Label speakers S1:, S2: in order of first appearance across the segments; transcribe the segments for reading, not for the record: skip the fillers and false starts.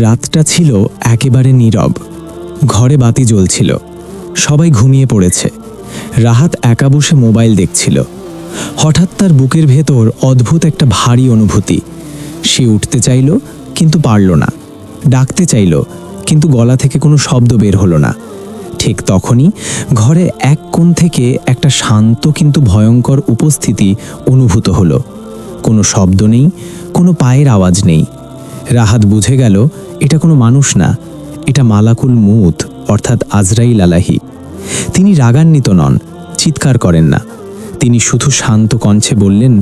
S1: রাতটা ছিল একেবারে নীরব। ঘরে বাতি জ্বলছিল, সবাই ঘুমিয়ে পড়েছে। রাহাত একা বসে মোবাইল দেখছিল। হঠাৎ তার বুকের ভেতর অদ্ভুত একটা ভারী অনুভূতি। সে উঠতে চাইল, কিন্তু পারল না। ডাকতে চাইল, কিন্তু গলা থেকে কোনো শব্দ বের হলো না। ঠিক তখনই ঘরের এক কোণ থেকে একটা শান্ত কিন্তু ভয়ঙ্কর উপস্থিতি অনুভূত হলো। কোনো শব্দ নেই, কোনো পায়ের আওয়াজ নেই। রাহাত বুঝে গেল এটা কোনো মানুষ না, এটা মালাকুল মউত অর্থাৎ আজরাইল আলাহি। তিনি রাগান্বিত নন, চিৎকার করেন না। তিনি শুধু শান্ত কণ্ঠে বললেন,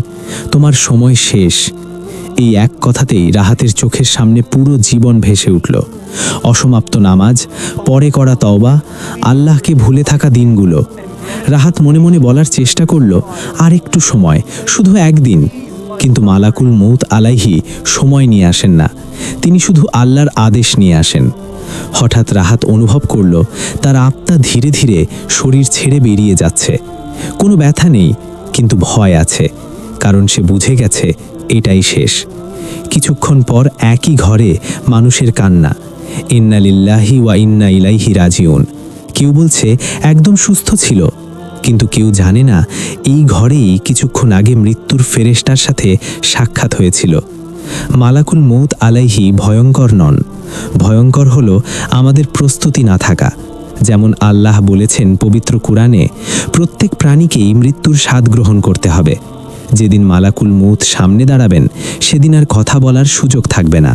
S1: তোমার সময় শেষ। এই এক কথাতেই রাহাতের চোখের সামনে পুরো জীবন ভেসে উঠল। অসমাপ্ত নামাজ, পরে করা তওবা, আল্লাহকে ভুলে থাকা দিনগুলো। রাহাত মনে মনে বলার চেষ্টা করল, আর একটু সময়, শুধু একদিন। কিন্তু মালাকুল মউত আলাইহি সময় নিয়ে আসেন না, তিনি শুধু আল্লাহর আদেশ নিয়ে আসেন। হঠাৎ রাহাত অনুভব করল তার আত্মা ধীরে ধীরে শরীর ছেড়ে বেরিয়ে যাচ্ছে। কোনো ব্যথা নেই, কিন্তু ভয় আছে, কারণ সে বুঝে গেছে এটাই শেষ। কিছুক্ষণ পর একই ঘরে মানুষের কান্না, ইন্না লিল্লাহি ওয়া ইন্না ইলাইহি রাজিউন। কেউ বলছে একদম সুস্থ ছিল, কিন্তু কেউ জানে না এই ঘরেই কিছুক্ষণ আগে মৃত্যুর ফেরেশতার সাথে সাক্ষাৎ হয়েছিল। মালাকুল মউত আলাইহি ভয়ঙ্কর নন, ভয়ঙ্কর হলো আমাদের প্রস্তুতি না থাকা। যেমন আল্লাহ বলেছেন পবিত্র কুরআনে, প্রত্যেক প্রাণীকেই মৃত্যুর স্বাদ গ্রহণ করতে হবে। যেদিন মালাকুল মউত সামনে দাঁড়াবেন, সেদিন আর কথা বলার সুযোগ থাকবে না।